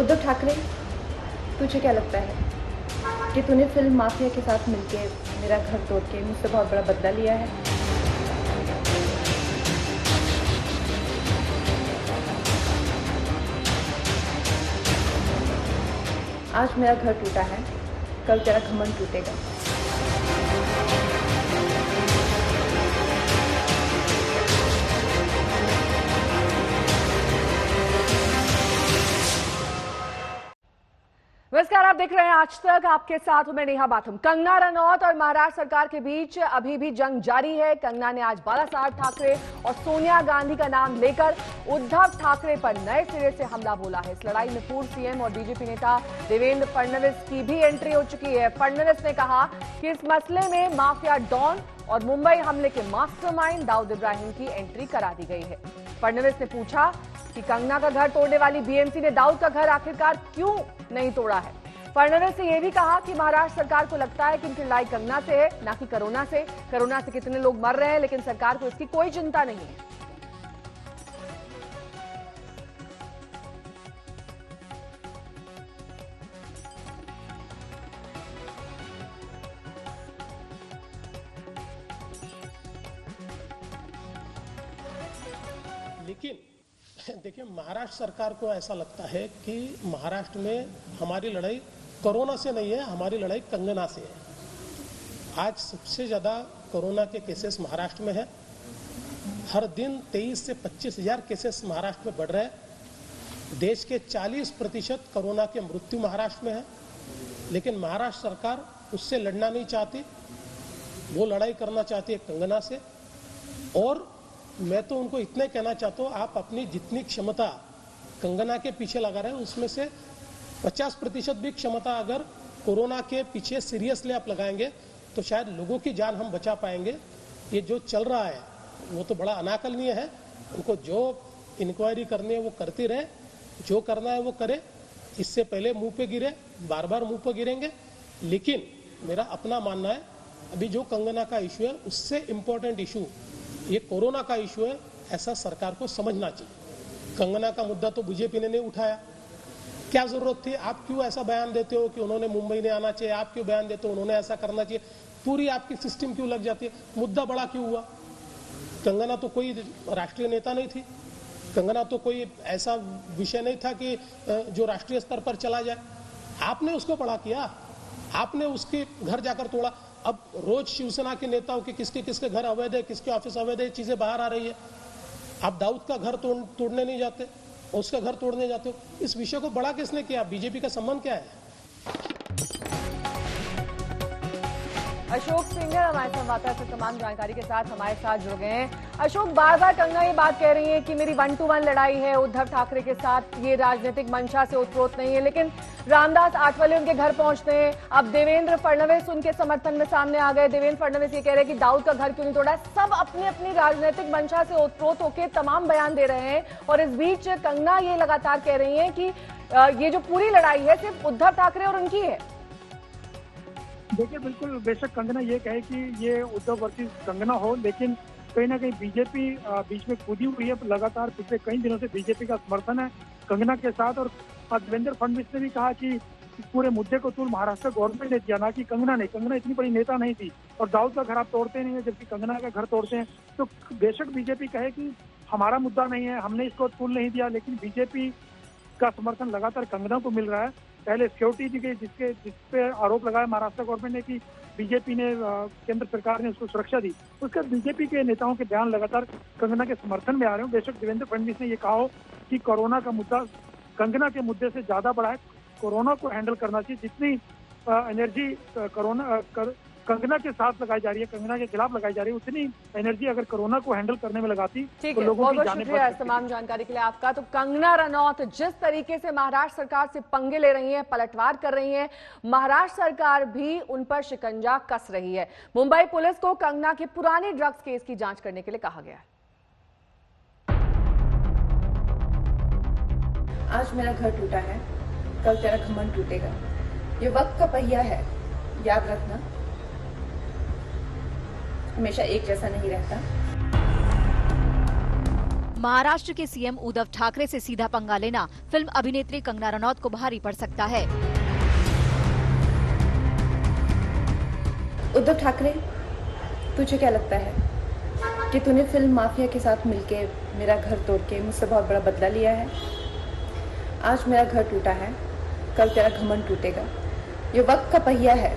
उद्धव ठाकरे, तुझे क्या लगता है कि तूने फिल्म माफिया के साथ मिलके मेरा घर तोड़ के मुझसे बहुत बड़ा बदला लिया है? आज मेरा घर टूटा है, कल तेरा घमंड टूटेगा। नमस्कार, आप देख रहे हैं आज तक। आपके साथ हूं मैं नेहा बाथम। कंगना रनौत और महाराष्ट्र सरकार के बीच अभी भी जंग जारी है। कंगना ने आज बालासाहेब ठाकरे और सोनिया गांधी का नाम लेकर उद्धव ठाकरे पर नए सिरे से हमला बोला है। इस लड़ाई में पूर्व सीएम और बीजेपी नेता देवेंद्र फडणवीस की भी एंट्री हो चुकी है। फडणवीस ने कहा कि इस मसले में माफिया डॉन और मुंबई हमले के मास्टरमाइंड दाऊद इब्राहिम की एंट्री करा दी गई है। फडणवीस ने पूछा कि कंगना का घर तोड़ने वाली बीएमसी ने दाऊद का घर आखिरकार क्यों नहीं तोड़ा है। फडणवीस ने यह भी कहा कि महाराष्ट्र सरकार को लगता है कि उनकी लड़ाई कंगना से है, ना कि कोरोना से। कोरोना से कितने लोग मर रहे हैं, लेकिन सरकार को इसकी कोई चिंता नहीं है। लेकिन देखिए, महाराष्ट्र सरकार को ऐसा लगता है कि महाराष्ट्र में हमारी लड़ाई कोरोना से नहीं है, हमारी लड़ाई कंगना से है। आज सबसे ज़्यादा कोरोना के केसेस महाराष्ट्र में है। हर दिन 23 से 25 हज़ार केसेस महाराष्ट्र में बढ़ रहे हैं। देश के 40% कोरोना के मृत्यु महाराष्ट्र में है। लेकिन महाराष्ट्र सरकार उससे लड़ना नहीं चाहती, वो लड़ाई करना चाहती है कंगना से। और मैं तो उनको इतने कहना चाहता हूँ, आप अपनी जितनी क्षमता कंगना के पीछे लगा रहे हैं उसमें से 50% भी क्षमता अगर कोरोना के पीछे सीरियसली आप लगाएंगे तो शायद लोगों की जान हम बचा पाएंगे। ये जो चल रहा है वो तो बड़ा अनाकलनीय है। उनको जो इंक्वायरी करनी है वो करती रहे, जो करना है वो करे। इससे पहले मुंह पे गिरे, बार बार मुंह पे गिरेंगे। लेकिन मेरा अपना मानना है, अभी जो कंगना का इशू है उससे इम्पोर्टेंट इशू ये कोरोना का इशू है, ऐसा सरकार को समझना चाहिए। कंगना का मुद्दा तो बीजेपी ने नहीं उठाया, क्या जरूरत थी? आप क्यों ऐसा बयान देते हो कि उन्होंने मुंबई नहीं आना चाहिए? आप क्यों बयान देते हो उन्होंने ऐसा करना चाहिए? पूरी आपकी सिस्टम क्यों लग जाती है? मुद्दा बड़ा क्यों हुआ? कंगना तो कोई राष्ट्रीय नेता नहीं थी, कंगना तो कोई ऐसा विषय नहीं था कि जो राष्ट्रीय स्तर पर चला जाए। आपने उसको बड़ा किया, आपने उसके घर जाकर तोड़ा। अब रोज शिवसेना के नेताओं के किसके किसके घर अवैध है, किसके ऑफिस अवैध है, चीजें बाहर आ रही है। आप दाऊद का घर तोड़ने नहीं जाते, उसका घर तोड़ने जाते हो। इस विषय को बड़ा किसने किया? बीजेपी का संबंध क्या है? अशोक सिंघल हमारे संवाददाता से तमाम जानकारी के साथ हमारे साथ जुड़ गए हैं। अशोक, बार बार कंगना ये बात कह रही है कि मेरी 1-to-1 लड़ाई है उद्धव ठाकरे के साथ, ये राजनीतिक मंशा से उत्प्रोत नहीं है। लेकिन रामदास आठवले उनके घर पहुंचते हैं। अब देवेंद्र फडणवीस उनके समर्थन में सामने आ गए। देवेंद्र फडणवीस ये कह रहे हैं कि दाऊद का घर क्यों नहीं तोड़ा है। सब अपनी अपनी राजनीतिक मंशा से उत्प्रोत होकर तमाम बयान दे रहे हैं। और इस बीच कंगना ये लगातार कह रही है कि ये जो पूरी लड़ाई है सिर्फ उद्धव ठाकरे और उनकी है। देखिए, बिल्कुल बेशक कंगना ये कहे कि ये उद्धव वर्सेस कंगना हो, लेकिन कहीं ना कहीं बीजेपी बीच में कूदी हुई है। लगातार पिछले कई दिनों से बीजेपी का समर्थन है कंगना के साथ। और देवेंद्र फडणवीस ने भी कहा कि इस पूरे मुद्दे को तूल महाराष्ट्र गवर्नमेंट ने दिया, ना कि कंगना ने। कंगना इतनी बड़ी नेता नहीं थी। और दाऊद का घर आप तोड़ते नहीं है, जबकि कंगना का घर तोड़ते हैं। तो बेशक बीजेपी कहे कि हमारा मुद्दा नहीं है, हमने इसको तूल नहीं दिया, लेकिन बीजेपी का समर्थन लगातार कंगना को मिल रहा है। पहले सिक्योरिटी दी गई, जिस पे आरोप लगाया महाराष्ट्र गवर्नमेंट ने कि बीजेपी ने, केंद्र सरकार ने उसको सुरक्षा दी। उसके बीजेपी के नेताओं के बयान लगातार कंगना के समर्थन में आ रहे हो। बेशक देवेंद्र फडणवीस ने यह कहा हो कि कोरोना का मुद्दा कंगना के मुद्दे से ज्यादा बड़ा है, कोरोना को हैंडल करना चाहिए। जितनी एनर्जी कंगना के साथ लगाई जा रही है, कंगना के खिलाफ लगाई जा रही है, उतनी एनर्जी अगर कोरोना को हैंडल करने में लगाती तो लोगों की जानें बच सकती। तमाम जानकारी के लिए आपका। तो कंगना रनौत जिस तरीके से महाराष्ट्र सरकार से पंगे ले रही है, पलटवार कर रही है, महाराष्ट्र सरकार भी उन पर शिकंजा कस रही है। मुंबई पुलिस को कंगना के पुराने ड्रग्स केस की जांच करने के लिए कहा गया है। आज मेरा घर टूटा है, कल तेरा घमंड टूटेगा। ये वक्त का पहिया है, याद रखना, हमेशा एक जैसा नहीं रहता। महाराष्ट्र के सीएम उद्धव ठाकरे से सीधा पंगा लेना फिल्म अभिनेत्री कंगना रनौत को भारी पड़ सकता है। उद्धव ठाकरे, तुझे क्या लगता है कि तूने फिल्म माफिया के साथ मिलके मेरा घर तोड़ के मुझसे बहुत बड़ा बदला लिया है? आज मेरा घर टूटा है, कल तेरा घमंड टूटेगा। ये वक्त का पहिया है,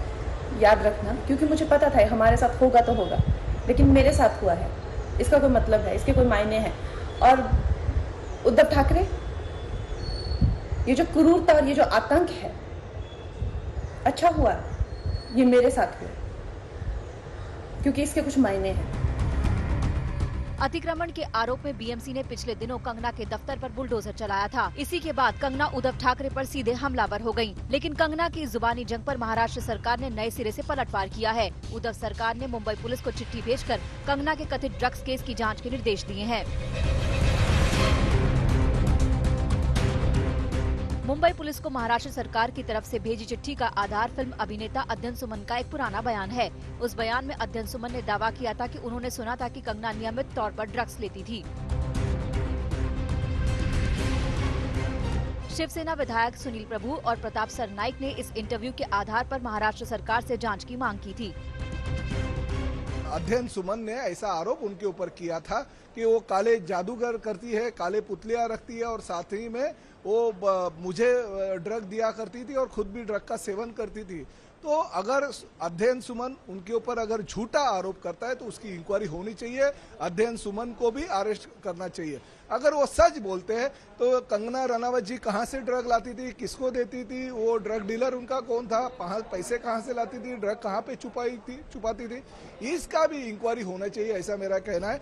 याद रखना, क्योंकि मुझे पता था हमारे साथ होगा तो होगा, लेकिन मेरे साथ हुआ है, इसका कोई मतलब है, इसके कोई मायने हैं। और उद्धव ठाकरे, ये जो क्रूरता और ये जो आतंक है, अच्छा हुआ ये मेरे साथ हुआ, क्योंकि इसके कुछ मायने हैं। अतिक्रमण के आरोप में बीएमसी ने पिछले दिनों कंगना के दफ्तर पर बुलडोजर चलाया था। इसी के बाद कंगना उद्धव ठाकरे पर सीधे हमलावर हो गयीं। लेकिन कंगना की जुबानी जंग पर महाराष्ट्र सरकार ने नए सिरे से पलटवार किया है। उद्धव सरकार ने मुंबई पुलिस को चिट्ठी भेजकर कंगना के कथित ड्रग्स केस की जांच के निर्देश दिए हैं। मुंबई पुलिस को महाराष्ट्र सरकार की तरफ से भेजी चिट्ठी का आधार फिल्म अभिनेता अध्ययन सुमन का एक पुराना बयान है। उस बयान में अध्ययन सुमन ने दावा किया था कि उन्होंने सुना था कि कंगना नियमित तौर पर ड्रग्स लेती थी। शिवसेना विधायक सुनील प्रभु और प्रताप सरनाइक ने इस इंटरव्यू के आधार पर महाराष्ट्र सरकार से जांच की मांग की थी। अध्ययन सुमन ने ऐसा आरोप उनके ऊपर किया था कि वो काले जादूगर करती है, काले पुतलियां रखती है और साथ ही में वो मुझे ड्रग दिया करती थी और खुद भी ड्रग का सेवन करती थी। तो अगर अध्ययन सुमन उनके ऊपर अगर झूठा आरोप करता है तो उसकी इंक्वायरी होनी चाहिए, अध्ययन सुमन को भी अरेस्ट करना चाहिए। अगर वो सच बोलते हैं तो कंगना रनावत जी कहाँ से ड्रग लाती थी, किसको देती थी, वो ड्रग डीलर उनका कौन था, पैसे कहाँ से लाती थी, ड्रग कहाँ पे छुपाती थी, इसका भी इंक्वायरी होना चाहिए, ऐसा मेरा कहना है।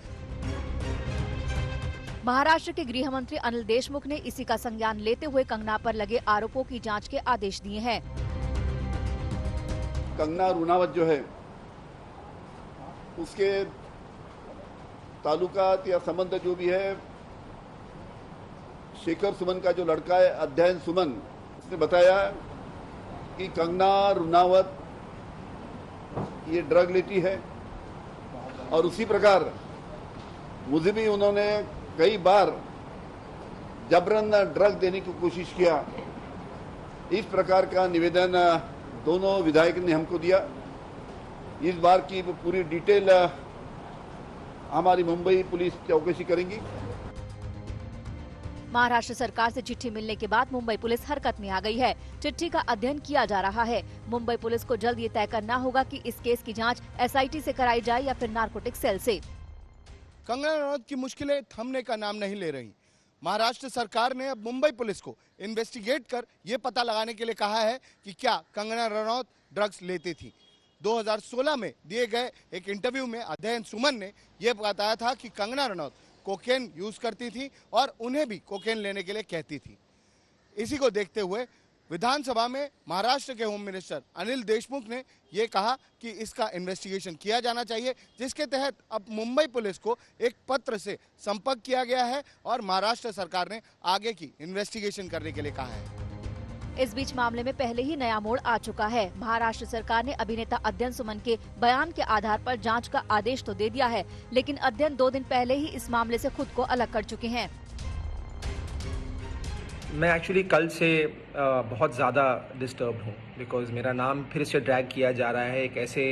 महाराष्ट्र के गृह मंत्री अनिल देशमुख ने इसी का संज्ञान लेते हुए कंगना पर लगे आरोपों की जांच के आदेश दिए हैं। कंगना रनावत जो है उसके ताल्लुकात या संबंध जो भी है, शेखर सुमन का जो लड़का है अध्ययन सुमन, उसने बताया कि कंगना रनावत ये ड्रग लेती है और उसी प्रकार मुझे भी उन्होंने कई बार जबरन ड्रग देने की कोशिश किया। इस प्रकार का निवेदन दोनों विधायक ने हमको दिया। इस बार की पूरी डिटेल हमारी मुंबई पुलिस चौकसी करेंगी। महाराष्ट्र सरकार से चिट्ठी मिलने के बाद मुंबई पुलिस हरकत में आ गई है। चिट्ठी का अध्ययन किया जा रहा है। मुंबई पुलिस को जल्द ये तय करना होगा कि इस केस की जांच एसआईटी से कराई जाए या फिर नारकोटिक सेल से। कंगना रनौत की मुश्किलें थमने का नाम नहीं ले रही। महाराष्ट्र सरकार ने अब मुंबई पुलिस को इन्वेस्टिगेट कर ये पता लगाने के लिए कहा है कि क्या कंगना रनौत ड्रग्स लेती थी। 2016 में दिए गए एक इंटरव्यू में अध्ययन सुमन ने यह बताया था कि कंगना रनौत कोकेन यूज करती थी और उन्हें भी कोकेन लेने के लिए कहती थी। इसी को देखते हुए विधानसभा में महाराष्ट्र के होम मिनिस्टर अनिल देशमुख ने ये कहा कि इसका इन्वेस्टिगेशन किया जाना चाहिए, जिसके तहत अब मुंबई पुलिस को एक पत्र से संपर्क किया गया है और महाराष्ट्र सरकार ने आगे की इन्वेस्टिगेशन करने के लिए कहा है। इस बीच मामले में पहले ही नया मोड़ आ चुका है। महाराष्ट्र सरकार ने अभिनेता अध्ययन सुमन के बयान के आधार पर जांच का आदेश तो दे दिया है, लेकिन अध्ययन 2 दिन पहले ही इस मामले से खुद को अलग कर चुके हैं। मैं एक्चुअली कल से बहुत ज़्यादा डिस्टर्ब्ड हूँ, बिकॉज़ मेरा नाम फिर से ड्रैग किया जा रहा है एक ऐसे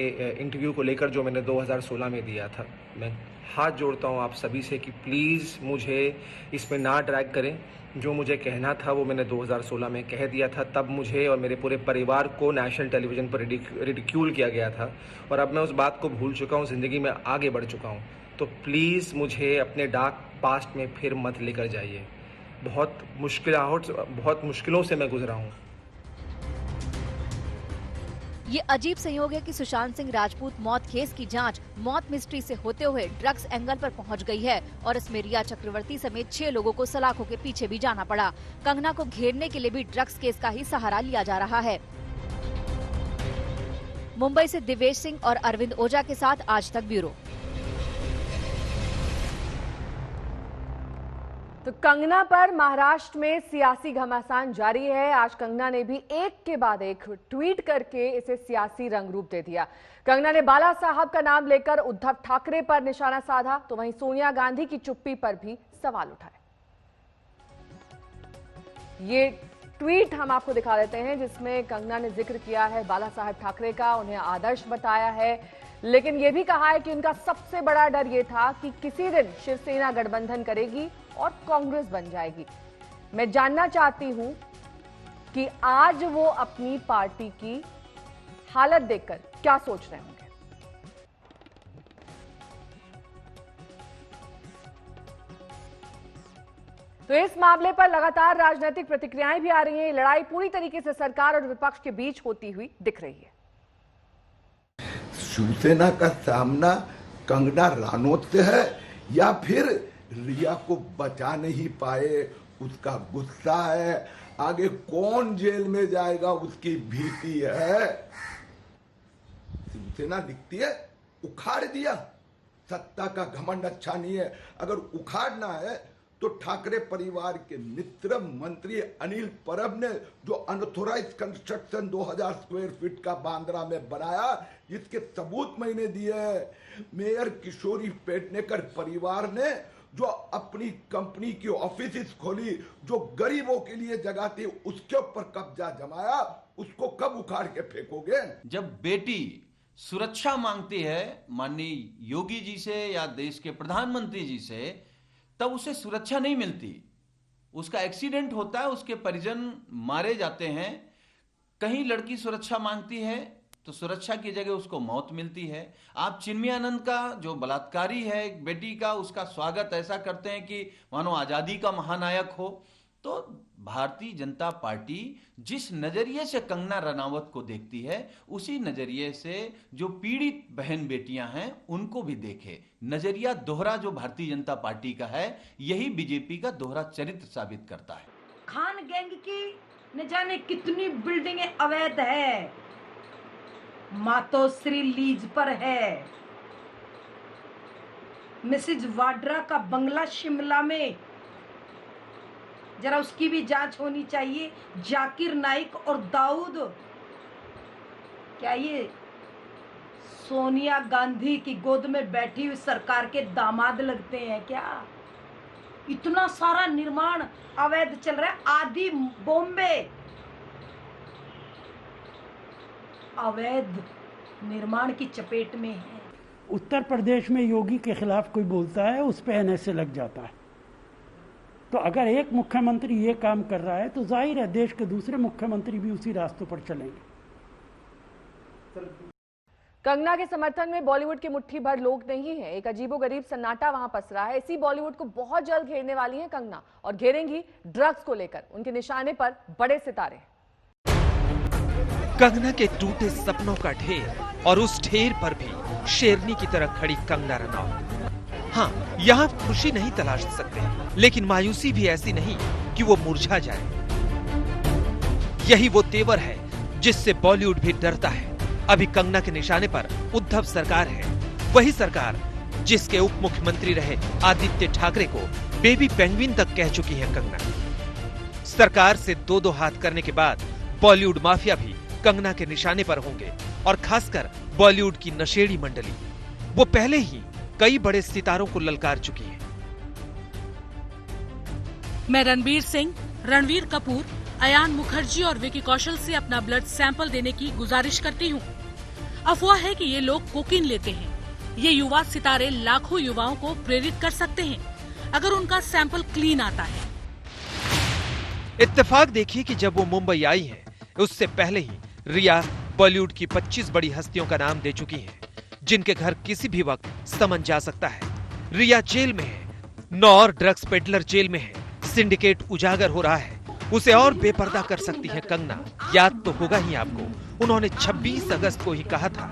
इंटरव्यू को लेकर जो मैंने 2016 में दिया था। मैं हाथ जोड़ता हूँ आप सभी से कि प्लीज़ मुझे इसमें ना ड्रैग करें। जो मुझे कहना था वो मैंने 2016 में कह दिया था। तब मुझे और मेरे पूरे परिवार को नेशनल टेलीविज़न पर रिडिक्यूल किया गया था और अब मैं उस बात को भूल चुका हूँ, ज़िंदगी में आगे बढ़ चुका हूँ। तो प्लीज़ मुझे अपने डार्क पास्ट में फिर मत लेकर जाइए। बहुत मुश्किलों से मैं गुजरा हूँ। ये अजीब संयोग है कि सुशांत सिंह राजपूत मौत केस की जांच मौत मिस्ट्री से होते हुए ड्रग्स एंगल पर पहुंच गई है और इसमें रिया चक्रवर्ती समेत 6 लोगों को सलाखों के पीछे भी जाना पड़ा। कंगना को घेरने के लिए भी ड्रग्स केस का ही सहारा लिया जा रहा है। मुंबई से दिवेश सिंह और अरविंद ओझा के साथ आज तक ब्यूरो। तो कंगना पर महाराष्ट्र में सियासी घमासान जारी है। आज कंगना ने भी एक के बाद एक ट्वीट करके इसे सियासी रंग रूप दे दिया। कंगना ने बाला साहब का नाम लेकर उद्धव ठाकरे पर निशाना साधा, तो वहीं सोनिया गांधी की चुप्पी पर भी सवाल उठाए। ये ट्वीट हम आपको दिखा देते हैं जिसमें कंगना ने जिक्र किया है बाला साहब ठाकरे का, उन्हें आदर्श बताया है, लेकिन यह भी कहा है कि उनका सबसे बड़ा डर यह था कि किसी दिन शिवसेना गठबंधन करेगी और कांग्रेस बन जाएगी। मैं जानना चाहती हूं कि आज वो अपनी पार्टी की हालत देखकर क्या सोच रहे होंगे। तो इस मामले पर लगातार राजनीतिक प्रतिक्रियाएं भी आ रही हैं। लड़ाई पूरी तरीके से सरकार और विपक्ष के बीच होती हुई दिख रही है। शिवसेना का सामना कंगना रनौत से है या फिर रिया को बचा नहीं पाए उसका गुस्सा है, आगे कौन जेल में जाएगा उसकी भीति है। शिवसेना दिखती है उखाड़ दिया, सत्ता का घमंड अच्छा नहीं है। अगर उखाड़ना है तो ठाकरे परिवार के मित्र मंत्री अनिल परब ने जो अनऑथोराइज कंस्ट्रक्शन 2000 स्क्वायर फीट का बांद्रा में बनाया, इसके सबूत मैंने दिए हैं। मेयर किशोरी पेडनेकर परिवार ने जो अपनी कंपनी की ऑफिस खोली, जो गरीबों के लिए जगह थी, उसके ऊपर कब्जा जमाया, उसको कब उखाड़ के फेंकोगे? जब बेटी सुरक्षा मांगती है माननीय योगी जी से या देश के प्रधानमंत्री जी से, तब उसे सुरक्षा नहीं मिलती। उसका एक्सीडेंट होता है, उसके परिजन मारे जाते हैं। कहीं लड़की सुरक्षा मांगती है तो सुरक्षा की जगह उसको मौत मिलती है। आप चिन्मय आनंद का जो बलात्कारी है एक बेटी का, उसका स्वागत ऐसा करते हैं कि मानो आजादी का महानायक हो। तो भारतीय जनता पार्टी जिस नजरिए से कंगना रनावत को देखती है, उसी नजरिए से जो पीड़ित बहन बेटियां हैं उनको भी देखे। नजरिया दोहरा जो भारतीय जनता पार्टी का है, यही बीजेपी का दोहरा चरित्र साबित करता है। खान गैंग की न जाने कितनी बिल्डिंगें अवैध है, मातोश्री लीज पर है। मिसेज वाड्रा का बंगला शिमला में, जरा उसकी भी जांच होनी चाहिए। जाकिर नाइक और दाऊद, क्या ये सोनिया गांधी की गोद में बैठी हुई सरकार के दामाद लगते हैं क्या? इतना सारा निर्माण अवैध चल रहा है। आदि बॉम्बे अवैध निर्माण की चपेट में है। उत्तर प्रदेश में योगी के खिलाफ कोई बोलता है, उस पे एनएसए लग जाता है। तो अगर एक मुख्यमंत्री ये काम कर रहा है तो जाहिर है देश के दूसरे मुख्यमंत्री भी उसी रास्तों पर चलेंगे। कंगना के समर्थन में बॉलीवुड की मुट्ठी भर लोग नहीं है। एक अजीबोगरीब सन्नाटा वहां पसरा है। इसी बॉलीवुड को बहुत जल्द घेरने वाली है कंगना, और घेरेंगी ड्रग्स को लेकर। उनके निशाने पर बड़े सितारे। कंगना के टूटे सपनों का ढेर, और उस ढेर पर भी शेरनी की तरह खड़ी कंगना रनौत। हाँ, यहाँ खुशी नहीं तलाश सकते, लेकिन मायूसी भी ऐसी नहीं कि वो मुरझा जाए। यही वो तेवर है जिससे बॉलीवुड भी डरता है। अभी कंगना के निशाने पर उद्धव सरकार है, वही सरकार जिसके उप मुख्यमंत्री रहे आदित्य ठाकरे को बेबी पेंगुइन तक कह चुकी है कंगना। सरकार से दो दो हाथ करने के बाद बॉलीवुड माफिया भी कंगना के निशाने पर होंगे, और खासकर बॉलीवुड की नशेड़ी मंडली। वो पहले ही कई बड़े सितारों को ललकार चुकी है। मैं रणबीर सिंह, रणवीर कपूर, अयान मुखर्जी और विकी कौशल से अपना ब्लड सैंपल देने की गुजारिश करती हूँ। अफवाह है कि ये लोग कोकीन लेते हैं। ये युवा सितारे लाखों युवाओं को प्रेरित कर सकते हैं अगर उनका सैंपल क्लीन आता है। इत्तेफाक देखिए कि जब वो मुंबई आई है, उससे पहले ही रिया बॉलीवुड की 25 बड़ी हस्तियों का नाम दे चुकी हैं, जिनके घर किसी भी वक्त समन जा सकता है। रिया जेल में है, 9 और ड्रग्स पेडलर जेल में है, सिंडिकेट उजागर हो रहा है। उसे और बेपर्दा कर सकती है कंगना। याद तो होगा ही आपको, उन्होंने 26 अगस्त को ही कहा था,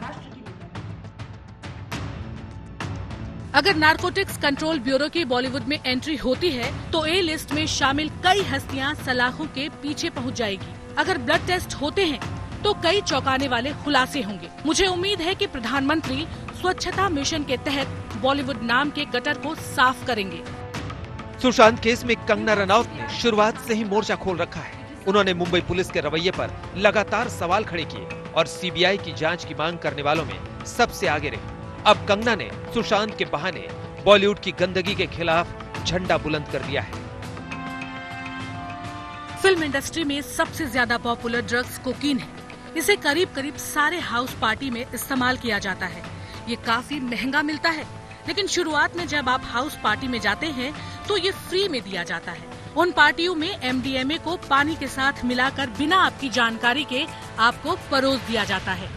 अगर नारकोटिक्स कंट्रोल ब्यूरो की बॉलीवुड में एंट्री होती है तो ए लिस्ट में शामिल कई हस्तियां सलाखों के पीछे पहुंच जाएगी। अगर ब्लड टेस्ट होते हैं तो कई चौंकाने वाले खुलासे होंगे। मुझे उम्मीद है कि प्रधानमंत्री स्वच्छता मिशन के तहत बॉलीवुड नाम के गटर को साफ करेंगे। सुशांत केस में कंगना रनौत ने शुरुआत से ही मोर्चा खोल रखा है। उन्होंने मुंबई पुलिस के रवैये पर लगातार सवाल खड़े किए और सीबीआई की जांच की मांग करने वालों में सबसे आगे रही। अब कंगना ने सुशांत के बहाने बॉलीवुड की गंदगी के खिलाफ झंडा बुलंद कर दिया है। फिल्म इंडस्ट्री में सबसे ज्यादा पॉपुलर ड्रग्स कोकीन है। इसे करीब करीब सारे हाउस पार्टी में इस्तेमाल किया जाता है। ये काफी महंगा मिलता है, लेकिन शुरुआत में जब आप हाउस पार्टी में जाते हैं तो ये फ्री में दिया जाता है। उन पार्टियों में MDMA को पानी के साथ मिलाकर बिना आपकी जानकारी के आपको परोस दिया जाता है।